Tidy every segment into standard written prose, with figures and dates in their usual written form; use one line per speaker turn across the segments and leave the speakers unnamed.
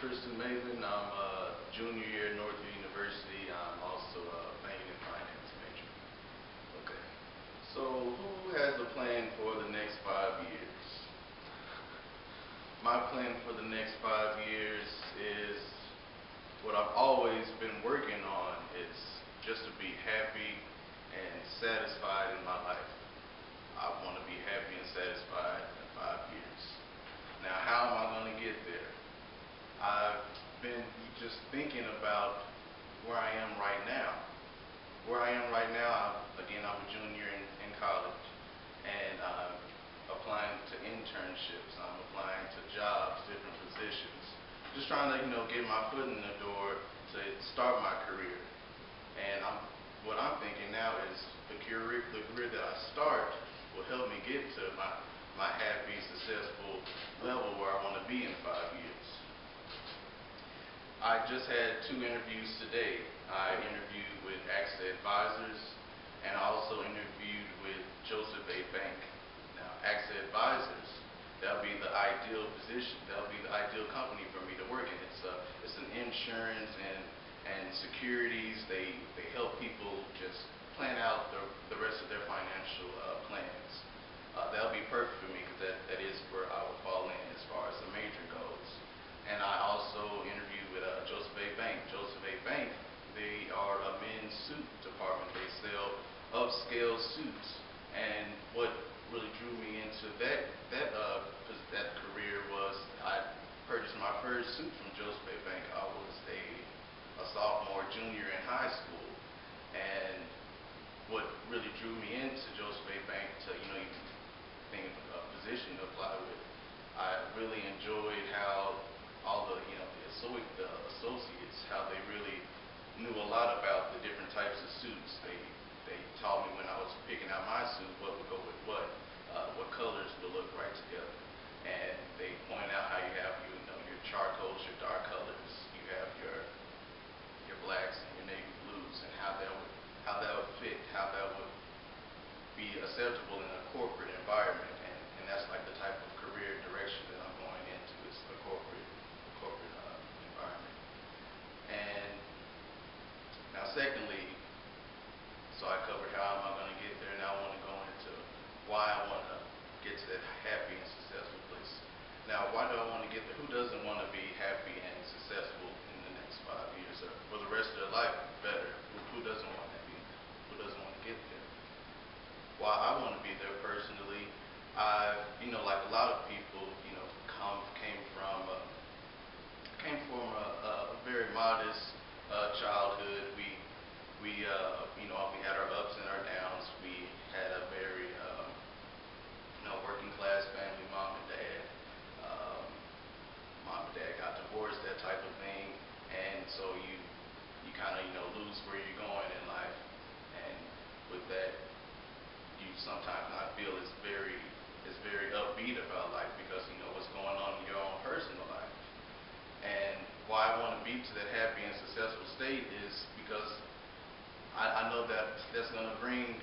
Maven. I'm a junior year at Northview University. I'm also a banking and finance major. Okay. So who has a plan for the next 5 years? My plan for the next 5 years is what I've always been working on. It's just to be happy and satisfied in my life. I want to be happy and satisfied in 5 years. Now, how am I going to get there? I've been just thinking about where I am right now. Where I am right now, again, I'm a junior in college, and I'm applying to internships. I'm applying to jobs, different positions. Just trying to, get my foot in the door to start my career. And what I'm thinking now is the career that I start will help me get to my happy, successful level where I want to be in 5 years. I just had 2 interviews today. I interviewed with AXA Advisors, and I also interviewed with Joseph A. Bank. Now, AXA Advisors, that'll be the ideal position. That'll be the ideal company for me to work in. It's an insurance and securities. They help people just plan out the rest of their financial plans. That'll be perfect for me because that is where I would fall in as far as the major goes. And I also interviewed with Joseph A. Bank. Joseph A. Bank, they are a men's suit department. They sell upscale suits. And what really drew me into that career was I purchased my first suit from Joseph A. Bank. I was a sophomore, junior in high school. And what really drew me into Joseph A. Bank to, even think of a position to apply with, I really enjoyed how all the associates, how they really knew a lot about the different types of suits. They taught me when I was picking out my suit what would go with what colors would look right together. And they point out how you have your charcoals, your dark colors, you have your blacks and your navy blues, and how that would fit, how that would be acceptable in a corporate environment. And that's like the type of career direction that I'm going into, is the corporate environment. And now secondly, so I covered how am I going to get there. Now I want to go into why I want to get to that happy and successful place. Now, why do I want to get there? Who doesn't want to be happy and successful in the next 5 years or for the rest of their life better? Who doesn't want to be? Who doesn't want to get there? Why I want to be there personally, like a lot of people, came from a very modest childhood. We had our ups and our downs. We had a very working class family. Mom and dad got divorced, that type of thing, and so you kind of lose where you're going in life, and with that, you sometimes not feel as very upbeat about life because what's going on in your own personal life. And why I want to be to that happy and successful state is because I know that that's going to bring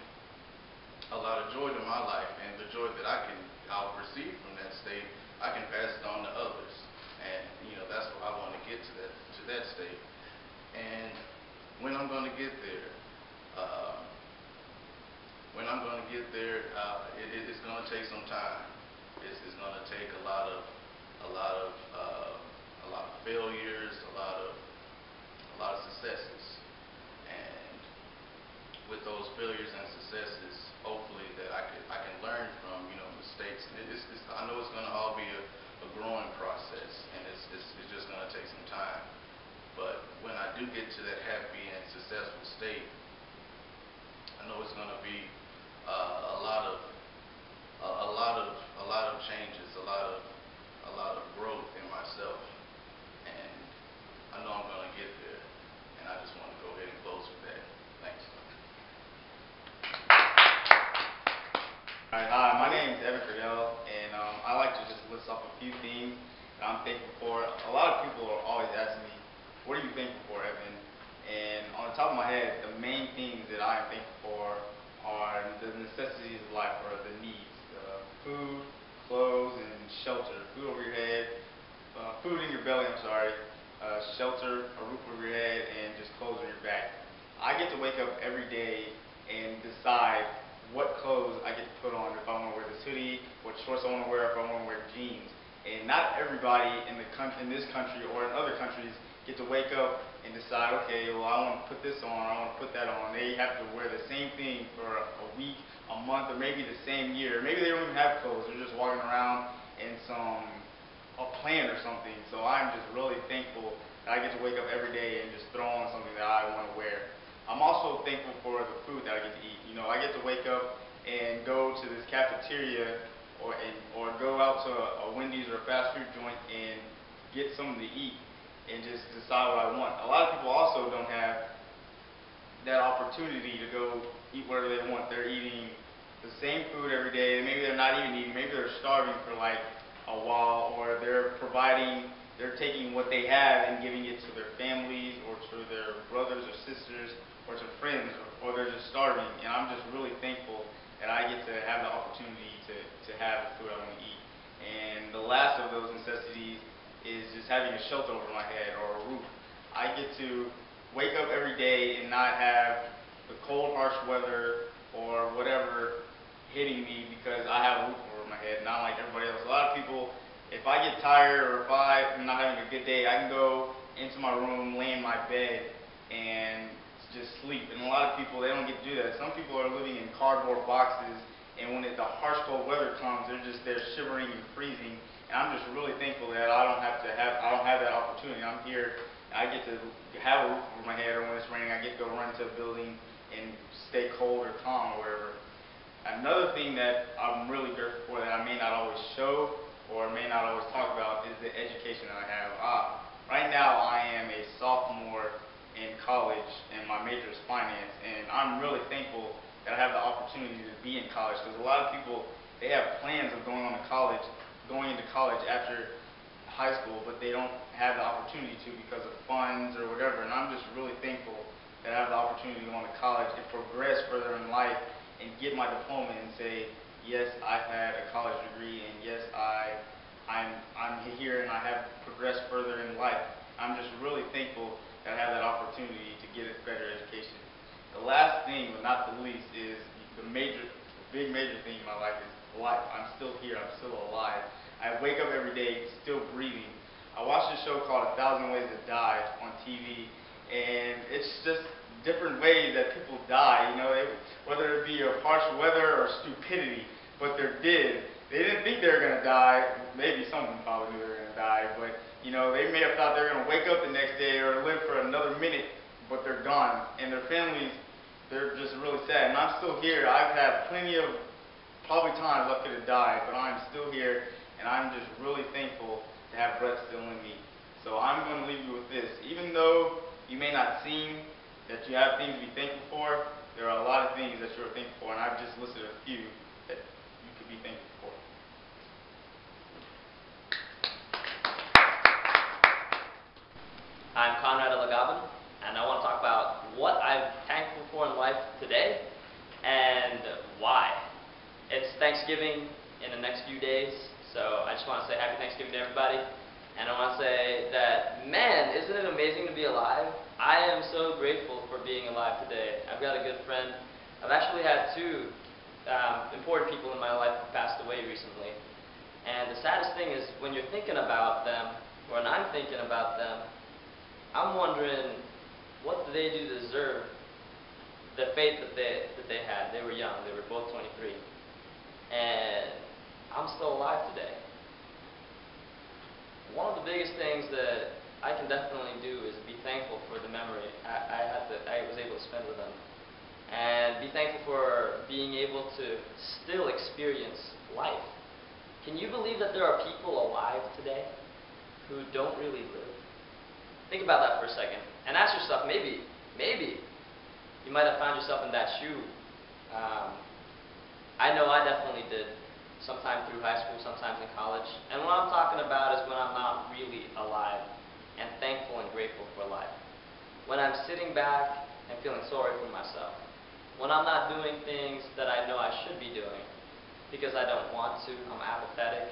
a lot of joy to my life, and the joy that I'll receive from that state, I can pass it on to others. And that's what I want to get to that state. And when I'm going to get there, it's going to take some time. It's going to take a lot of failures, a lot of successes. And with those failures and successes, hopefully that I can learn from mistakes. And I know it's going to all be a growing process, and it's just going to take some time. But when I do get to that happy and successful state, I know it's going to be a lot of changes, a lot of growth in myself, and I know I'm going to get there. And I just want to go ahead and close with that. Thanks.
Hi, my name is Evan Cordell, and I like to just list off a few things that I'm thankful for. A lot of people are always asking me, what are you thankful for, Evan? And on the top of my head, the main things that I am thankful for are the necessities of life, or the needs. Food, clothes, and shelter. Food over your head, food in your belly, shelter, a roof over your head, and just clothes on your back. I get to wake up every day and decide what clothes I get to put on, if I want to wear this hoodie, what shorts I want to wear, if I want to wear jeans. And not everybody in this country or in other countries get to wake up and decide, okay, well, I want to put this on, I want to put that on. They have to wear the same thing for a week, a month, or maybe the same year. Maybe they don't even have clothes. They're just walking around in a plan or something. So I'm just really thankful that I get to wake up every day and just throw on something that I want to wear. I'm also thankful for the food that I get to eat. You know, I get to wake up and go to this cafeteria or go out to a Wendy's or a fast food joint and get something to eat and just decide what I want. A lot of people also don't have that opportunity to go eat whatever they want. They're eating the same food every day. Maybe they're not even eating. Maybe they're starving for like a while, or they're taking what they have and giving it to their families or to their brothers or sisters or to friends, or they're just starving. And I'm just really thankful that I get to have the opportunity to have the food I want to eat. And the last of those necessities is just having a shelter over my head or a roof. I get to wake up every day and not have the cold, harsh weather or whatever hitting me because I have a roof over my head, not like everybody else. A lot of people, if I get tired or if I'm not having a good day, I can go into my room, lay in my bed, and just sleep. And a lot of people, they don't get to do that. Some people are living in cardboard boxes, and when the harsh cold weather comes, they're shivering and freezing. And I'm just really thankful that I don't have that opportunity. I'm here, I get to have a roof over my head, or when it's raining, I get to go run to a building and stay cold or calm or whatever. Another thing that I'm really grateful for that I may not always show or may not always talk about is the education that I have. Right now, I am a sophomore in college, and my major is finance, and I'm really thankful that I have the opportunity to be in college, because a lot of people, they have plans of going into college after high school, but they don't have the opportunity to because of funds or whatever. And I'm just really thankful that I have the opportunity to go into college and progress further in life and get my diploma and say, yes, I've had a college degree, and yes, I'm here and I have progressed further in life. I'm just really thankful that I have that opportunity to get a better education. The last thing, but not the least, is the big major thing in my life is life. I'm still here. I'm still alive. I wake up every day still breathing. I watch a show called 1,000 Ways to Die on TV, and it's just different ways that people die, you know, whether it be of harsh weather or stupidity, but they're dead. They didn't think they were going to die. Maybe some of them probably knew they were going to die, but, you know, they may have thought they were going to wake up the next day or live for another minute, but they're gone. And their families, they're just really sad. And I'm still here. I've had plenty of probably times I could have died, but I'm still here, and I'm just really thankful to have breath still in me. So I'm going to leave you with this. Even though you may not seem that you have things to be thankful for, there are a lot of things that you're thankful for, and I've just listed a few that you could be thankful for.
I'm Conrad Elagabin, and I want to talk about what I'm thankful for in life today and why. It's Thanksgiving in the next few days, so I just want to say happy Thanksgiving to everybody. And I want to say that, man, isn't it amazing to be alive? I am so grateful for being alive today. I've got a good friend. I've actually had two important people in my life who passed away recently. And the saddest thing is when you're thinking about them, or when I'm thinking about them, I'm wondering, what do they do to deserve the faith that they had? They were young. They were both 23. And I'm still alive today. One of the biggest things that I can definitely do is be thankful for the memory I was able to spend with them. And be thankful for being able to still experience life. Can you believe that there are people alive today who don't really live? Think about that for a second. And ask yourself, maybe you might have found yourself in that shoe. I know I definitely did. Sometime through high school, sometimes in college. And what I'm talking about is when I'm not really alive and thankful and grateful for life. When I'm sitting back and feeling sorry for myself. When I'm not doing things that I know I should be doing because I don't want to, I'm apathetic.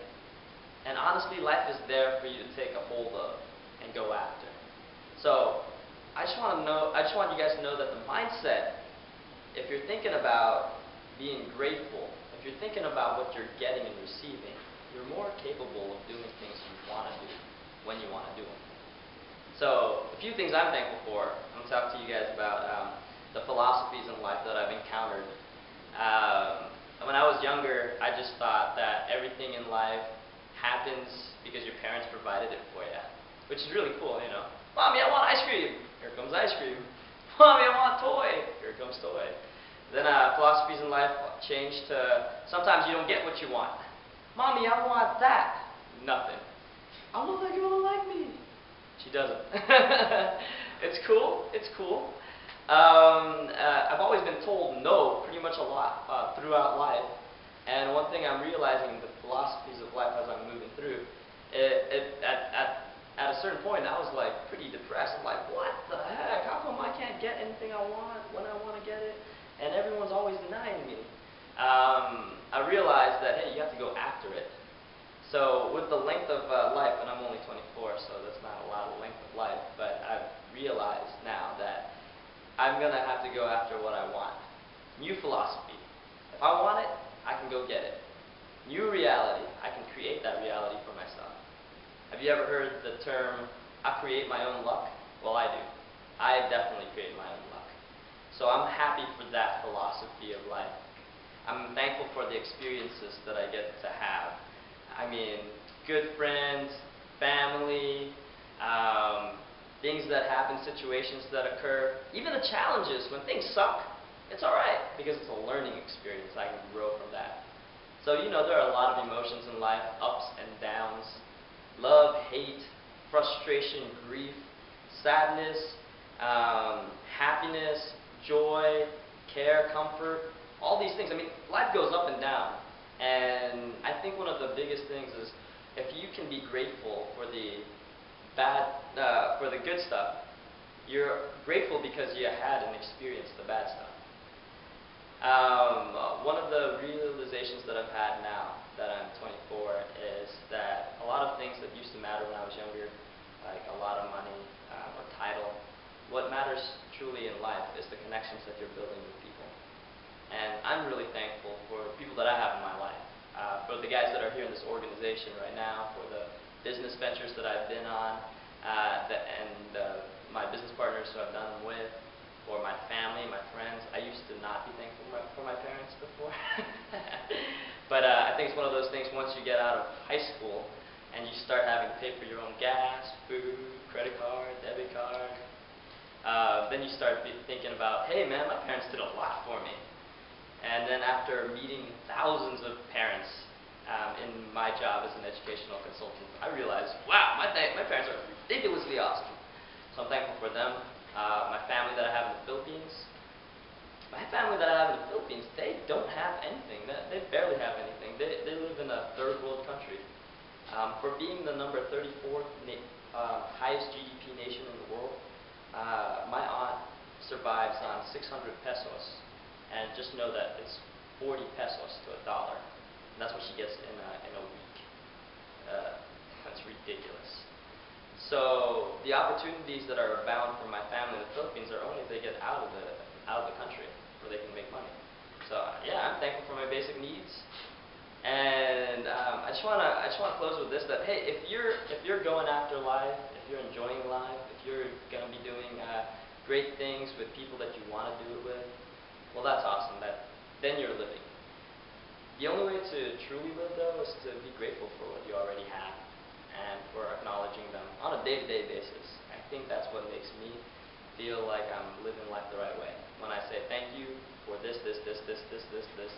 And honestly, life is there for you to take a hold of and go after. So I just want you guys to know that the mindset, if you're thinking about being grateful, if you're thinking about what you're getting and receiving, you're more capable of doing things you want to do when you want to do them. So a few things I'm thankful for. I'm going to talk to you guys about the philosophies in life that I've encountered. When I was younger, I just thought that everything in life happens because your parents provided it for you, which is really cool, you know. Mommy, I want ice cream. Here comes ice cream. Mommy, I want toy. Here comes toy. Then philosophies in life changed to sometimes you don't get what you want. Mommy, I want that. Nothing. I want that girl to like me. She doesn't. It's cool. It's cool. I've always been told no pretty much a lot throughout life. And one thing I'm realizing the philosophies of life as I'm moving through, at a certain point I was like pretty depressed. I'm like, what the heck? How come I can't get anything I want when I want to get it? And everyone's always denying me. I realized that, hey, you have to go after it. So with the length of life, and I'm only 24, so that's not a lot of length of life, but I've realized now that I'm going to have to go after what I want. New philosophy. If I want it, I can go get it. New reality. I can create that reality for myself. Have you ever heard the term, I create my own luck? Well, I do. I definitely create my own luck. So I'm happy for that philosophy of life. I'm thankful for the experiences that I get to have. I mean, good friends, family, things that happen, situations that occur, even the challenges. When things suck, it's alright, because it's a learning experience. I can grow from that. So, you know, there are a lot of emotions in life, ups and downs, love, hate, frustration, grief, sadness, happiness, joy, care, comfort, all these things. I mean, life goes up and down. And I think one of the biggest things is if you can be grateful for the good stuff, you're grateful because you had and experienced the bad stuff. One of the realizations that I've had now that I'm 24 is that a lot of things that used to matter when I was younger, like a lot of money or title, what matters truly in life is the connections that you're building with people. And I'm really thankful for people that I have in my life, for the guys that are here in this organization right now, for the business ventures that I've been on, my business partners who I've done them with, for my family, my friends. I used to not be thankful for my parents before. But I think it's one of those things, once you get out of high school and you start having to pay for your own gas, food, credit card, debit card, then you start thinking about, hey man, my parents did a lot for me. And then after meeting thousands of parents in my job as an educational consultant, I realized, wow, my parents are ridiculously awesome. So I'm thankful for them. My family that I have in the Philippines, they don't have anything. They barely have anything. They live in a third world country. For being the number 34th highest GDP nation in the world, my aunt survives on 600 pesos. And just know that it's 40 pesos to $1. And that's what she gets in a week. That's ridiculous. So the opportunities that are bound for my family in the Philippines are only if they get out of the country where they can make money. So yeah, I'm thankful for my basic needs. And I just wanna close with this: that hey, if you're going after life, if you're enjoying life, if you're gonna be doing great things with people that you want to do it with, well, that's awesome. Then you're living. The only way to truly live, though, is to be grateful for what you already have and for acknowledging them on a day-to-day basis. I think that's what makes me feel like I'm living life the right way. When I say thank you for this,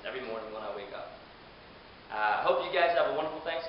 every morning when I wake up. I hope you guys have a wonderful Thanksgiving.